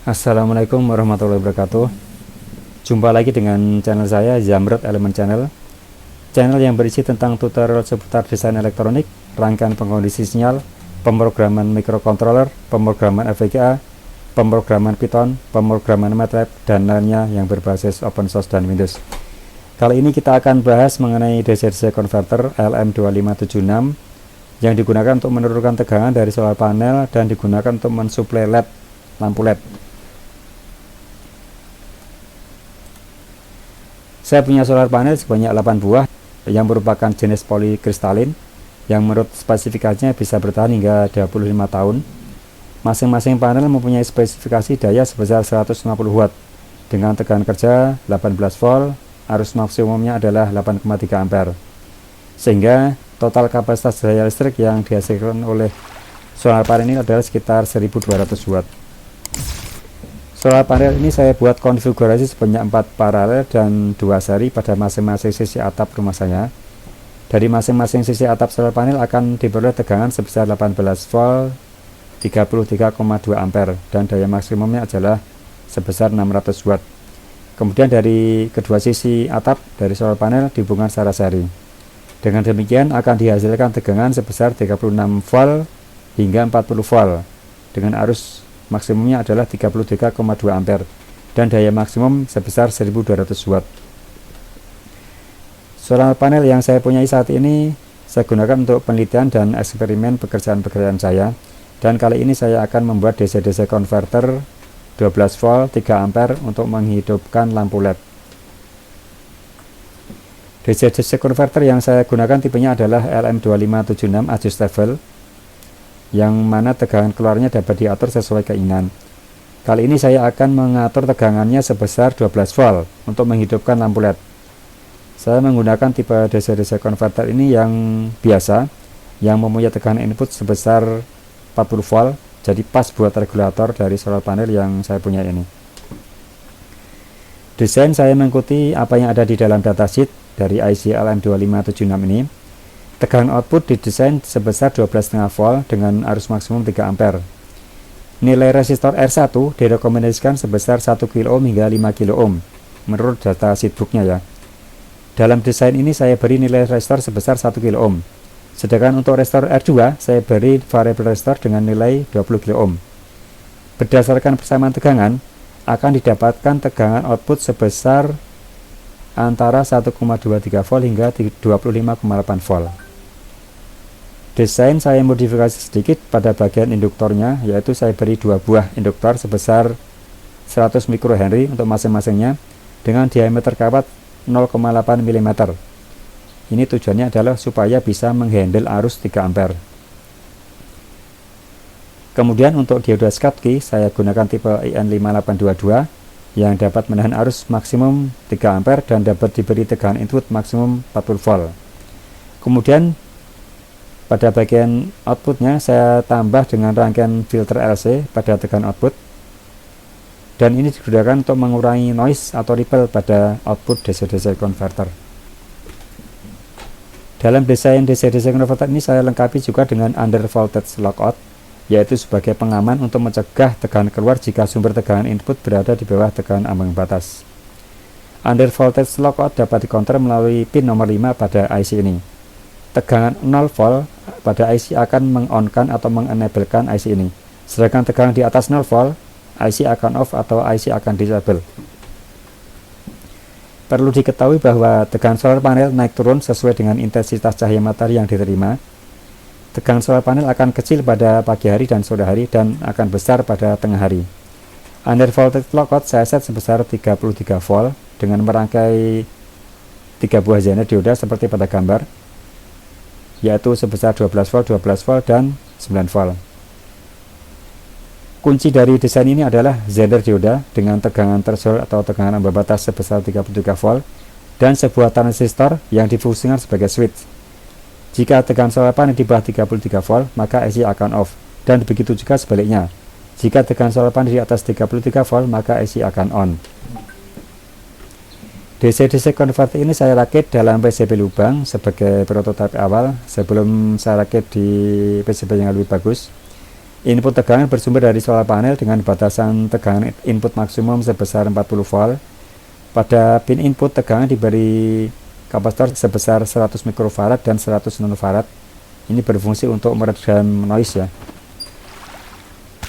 Assalamualaikum warahmatullahi wabarakatuh. Jumpa lagi dengan channel saya, Zamrud Element Channel. Channel yang berisi tentang tutorial seputar desain elektronik, rangkaian pengkondisi sinyal, pemrograman microcontroller, pemrograman FPGA, pemrograman Python, pemrograman MATLAB, dan lainnya yang berbasis open source dan Windows. Kali ini kita akan bahas mengenai DC-DC converter LM2576 yang digunakan untuk menurunkan tegangan dari solar panel dan digunakan untuk mensuplai LED, lampu LED. Saya punya solar panel sebanyak 8 buah yang merupakan jenis polikristalin yang menurut spesifikasinya bisa bertahan hingga 25 tahun. Masing-masing panel mempunyai spesifikasi daya sebesar 150 watt dengan tegangan kerja 18 volt, arus maksimumnya adalah 8,3 ampere. Sehingga total kapasitas daya listrik yang dihasilkan oleh solar panel ini adalah sekitar 1200 watt. Solar panel ini saya buat konfigurasi sebanyak 4 paralel dan 2 seri pada masing-masing sisi atap rumah saya. Dari masing-masing sisi atap solar panel akan diperoleh tegangan sebesar 18 volt 33,2 ampere dan daya maksimumnya adalah sebesar 600 watt. Kemudian dari kedua sisi atap dari solar panel dihubungkan secara seri. Dengan demikian akan dihasilkan tegangan sebesar 36 volt hingga 40 volt dengan arus maksimumnya adalah 33,2 ampere dan daya maksimum sebesar 1200 watt. Solar panel yang saya punyai saat ini saya gunakan untuk penelitian dan eksperimen pekerjaan-pekerjaan saya, dan kali ini saya akan membuat DC-DC converter 12 volt 3 ampere untuk menghidupkan lampu LED. DC-DC converter yang saya gunakan tipenya adalah LM2576 adjustable, yang mana tegangan keluarnya dapat diatur sesuai keinginan. Kali ini saya akan mengatur tegangannya sebesar 12 volt untuk menghidupkan lampu LED. Saya menggunakan tipe DC-DC converter ini yang biasa, yang mempunyai tegangan input sebesar 40 volt, jadi pas buat regulator dari solar panel yang saya punya ini. Desain saya mengikuti apa yang ada di dalam datasheet dari IC LM2576 ini. Tegangan output didesain sebesar 12,5 volt dengan arus maksimum 3 ampere. Nilai resistor R1 direkomendasikan sebesar 1 kilo ohm hingga 5 kilo ohm menurut data sheetbooknya ya. Dalam desain ini saya beri nilai resistor sebesar 1 kilo ohm. Sedangkan untuk resistor R2 saya beri variabel resistor dengan nilai 20 kilo ohm. Berdasarkan persamaan tegangan akan didapatkan tegangan output sebesar antara 1,23 volt hingga 25,8 volt. Desain saya modifikasi sedikit pada bagian induktornya, yaitu saya beri 2 buah induktor sebesar 100 mikrohenry untuk masing-masingnya dengan diameter kawat 0,8 mm. Ini tujuannya adalah supaya bisa menghandle arus 3 ampere. Kemudian untuk dioda Schottky saya gunakan tipe IN5822 yang dapat menahan arus maksimum 3 ampere dan dapat diberi tegangan input maksimum 40 volt. Kemudian pada bagian outputnya saya tambah dengan rangkaian filter LC pada tegangan output, dan ini digunakan untuk mengurangi noise atau ripple pada output DC-DC converter. Dalam desain DC-DC converter ini saya lengkapi juga dengan under voltage lockout, yaitu sebagai pengaman untuk mencegah tegangan keluar jika sumber tegangan input berada di bawah tegangan ambang batas. Under voltage lockout dapat dikontrol melalui pin nomor 5 pada IC ini. Tegangan 0 volt pada IC akan meng-on-kan atau meng-enablekan IC ini. Sedangkan tegangan di atas 0 volt, IC akan off atau IC akan disable. Perlu diketahui bahwa tegangan solar panel naik turun sesuai dengan intensitas cahaya matahari yang diterima. Tegangan solar panel akan kecil pada pagi hari dan sore hari dan akan besar pada tengah hari. Under voltage lockout saya set sebesar 33 volt dengan merangkai 3 buah zener dioda seperti pada gambar, yaitu sebesar 12 volt, 12 volt, dan 9 volt. Kunci dari desain ini adalah zener dioda dengan tegangan threshold atau tegangan ambang batas sebesar 33 volt dan sebuah transistor yang difungsikan sebagai switch. Jika tegangan solar panel di bawah 33 volt, maka IC akan off, dan begitu juga sebaliknya. Jika tegangan solar panel di atas 33 volt, maka IC akan on. DC-DC converter ini saya rakit dalam PCB lubang sebagai prototipe awal sebelum saya rakit di PCB yang lebih bagus. Input tegangan bersumber dari solar panel dengan batasan tegangan input maksimum sebesar 40 volt. Pada pin input tegangan diberi kapasitor sebesar 100 mikrofarad dan 100 nanofarad. Ini berfungsi untuk meredam noise ya.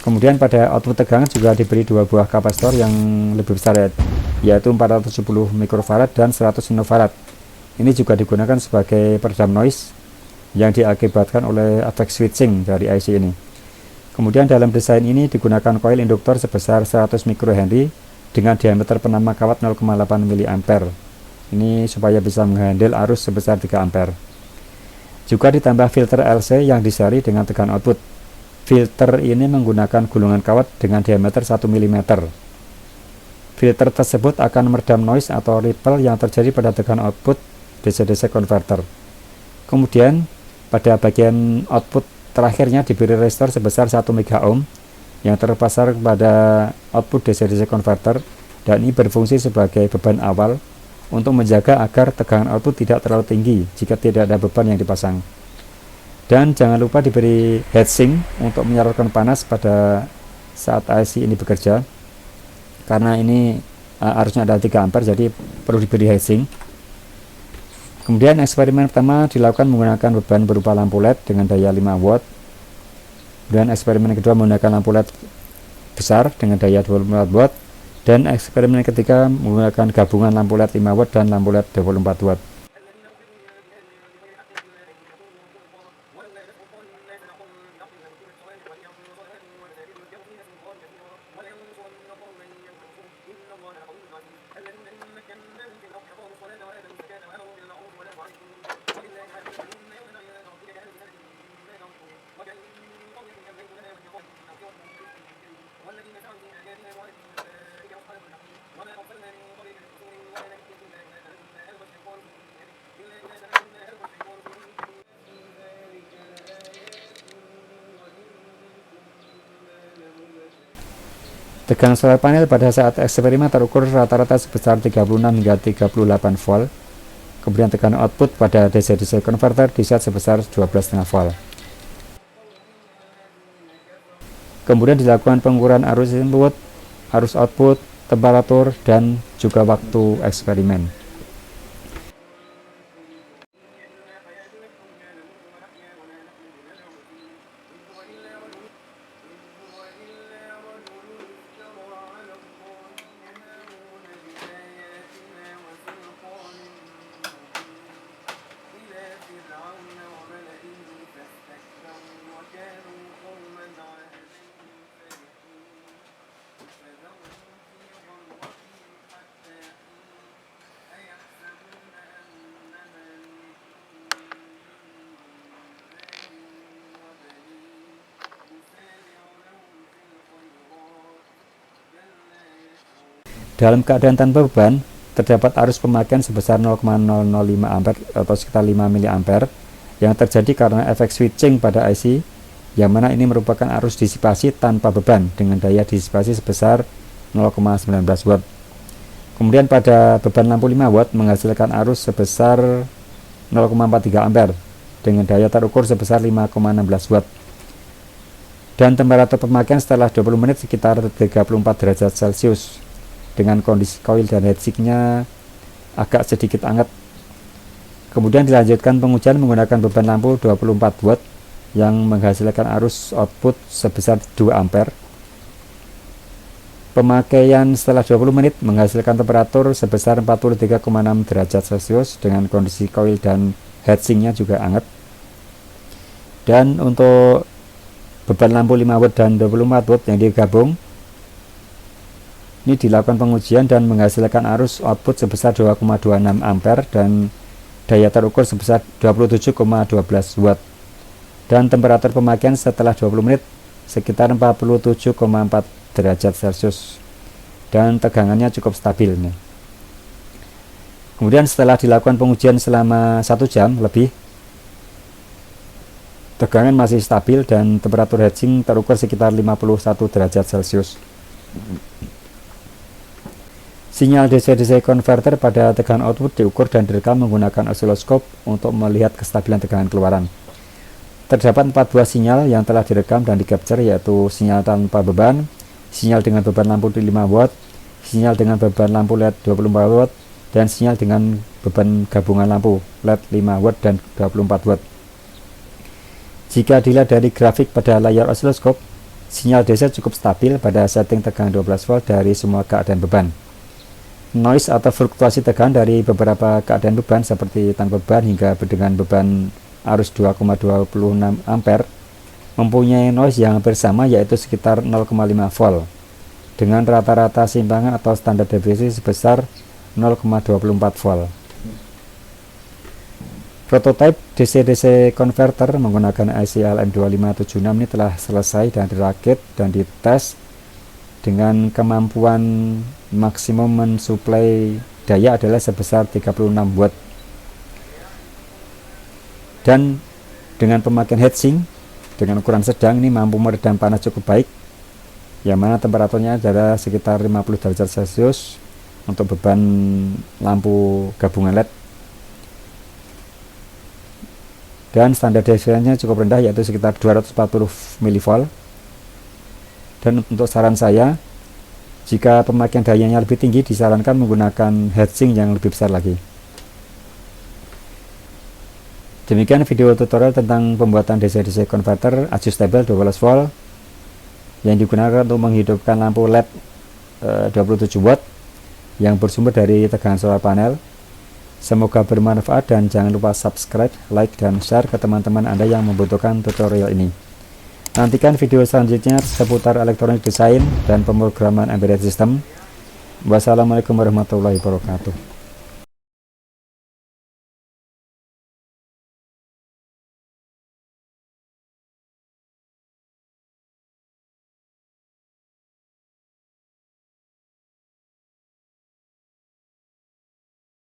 Kemudian pada output tegangan juga diberi dua buah kapasitor yang lebih besar yaitu 470 mikrofarad dan 100 nanofarad. Ini juga digunakan sebagai peredam noise yang diakibatkan oleh efek switching dari IC ini. Kemudian dalam desain ini digunakan koil induktor sebesar 100 mikrohenry dengan diameter penama kawat 0,8 mA. Ini supaya bisa menghandle arus sebesar 3 ampere. Juga ditambah filter LC yang diseri dengan tegangan output. Filter ini menggunakan gulungan kawat dengan diameter 1 mm. Filter tersebut akan meredam noise atau ripple yang terjadi pada tegangan output DC-DC converter. Kemudian pada bagian output terakhirnya diberi resistor sebesar 1 MΩ yang terpasang pada output DC-DC converter, dan ini berfungsi sebagai beban awal untuk menjaga agar tegangan output tidak terlalu tinggi jika tidak ada beban yang dipasang. Dan jangan lupa diberi heatsink untuk menyalurkan panas pada saat IC ini bekerja, karena ini arusnya ada 3 ampere, jadi perlu diberi heatsink. Kemudian eksperimen pertama dilakukan menggunakan beban berupa lampu LED dengan daya 5 watt. Dan eksperimen kedua menggunakan lampu LED besar dengan daya 24 watt. Dan eksperimen ketiga menggunakan gabungan lampu LED 5 watt dan lampu LED 24 watt. Tegangan solar panel pada saat eksperimen terukur rata-rata sebesar 36 hingga 38 volt. Kemudian tegangan output pada DC-DC converter diset sebesar 12,5 volt. Kemudian dilakukan pengukuran arus input, arus output, temperatur, dan juga waktu eksperimen. Dalam keadaan tanpa beban, terdapat arus pemakaian sebesar 0,005 ampere atau sekitar 5 mA yang terjadi karena efek switching pada IC, yang mana ini merupakan arus disipasi tanpa beban dengan daya disipasi sebesar 0,19 watt. Kemudian pada beban lampu 5 watt menghasilkan arus sebesar 0,43 ampere dengan daya terukur sebesar 5,16 watt. Dan temperatur pemakaian setelah 20 menit sekitar 34 derajat Celcius. Dengan kondisi koil dan heatsinknya agak sedikit hangat. Kemudian dilanjutkan pengujian menggunakan beban lampu 24 watt yang menghasilkan arus output sebesar 2 ampere. Pemakaian setelah 20 menit menghasilkan temperatur sebesar 43,6 derajat Celcius dengan kondisi koil dan heatsinknya juga hangat. Dan untuk beban lampu 5 watt dan 24 watt yang digabung, ini dilakukan pengujian dan menghasilkan arus output sebesar 2,26 ampere dan daya terukur sebesar 27,12 watt. Dan temperatur pemakaian setelah 20 menit sekitar 47,4 derajat Celcius. Dan tegangannya cukup stabil nih. Kemudian setelah dilakukan pengujian selama 1 jam lebih, tegangan masih stabil dan temperatur heatsink terukur sekitar 51 derajat Celcius. Sinyal DC-DC converter pada tegangan output diukur dan direkam menggunakan osiloskop untuk melihat kestabilan tegangan keluaran. Terdapat 4 buah sinyal yang telah direkam dan di-capture, yaitu sinyal tanpa beban, sinyal dengan beban lampu 5 watt, sinyal dengan beban lampu LED 24 watt, dan sinyal dengan beban gabungan lampu LED 5 watt dan 24 watt. Jika dilihat dari grafik pada layar osiloskop, sinyal DC cukup stabil pada setting tegangan 12 volt dari semua keadaan beban. Noise atau fluktuasi tegangan dari beberapa keadaan beban seperti tanpa beban hingga dengan beban arus 2,26 ampere mempunyai noise yang hampir sama, yaitu sekitar 0,5 volt dengan rata-rata simpangan atau standar deviasi sebesar 0,24 volt. Prototipe DC-DC converter menggunakan IC LM2576 ini telah selesai dan dirakit dan dites dengan kemampuan maksimum mensuplai daya adalah sebesar 36 watt. Dan dengan pemakaian heatsink dengan ukuran sedang ini mampu meredam panas cukup baik, yang mana temperaturnya adalah sekitar 50 derajat Celcius untuk beban lampu gabungan LED. Dan standar deviasinya cukup rendah, yaitu sekitar 240 mV. Dan untuk saran saya, jika pemakaian dayanya lebih tinggi, disarankan menggunakan heatsink yang lebih besar lagi. Demikian video tutorial tentang pembuatan DC-DC converter adjustable 12 volt yang digunakan untuk menghidupkan lampu LED 27 watt yang bersumber dari tegangan solar panel. Semoga bermanfaat dan jangan lupa subscribe, like, dan share ke teman-teman Anda yang membutuhkan tutorial ini. Nantikan video selanjutnya seputar elektronik desain dan pemrograman embedded system. Wassalamualaikum warahmatullahi wabarakatuh.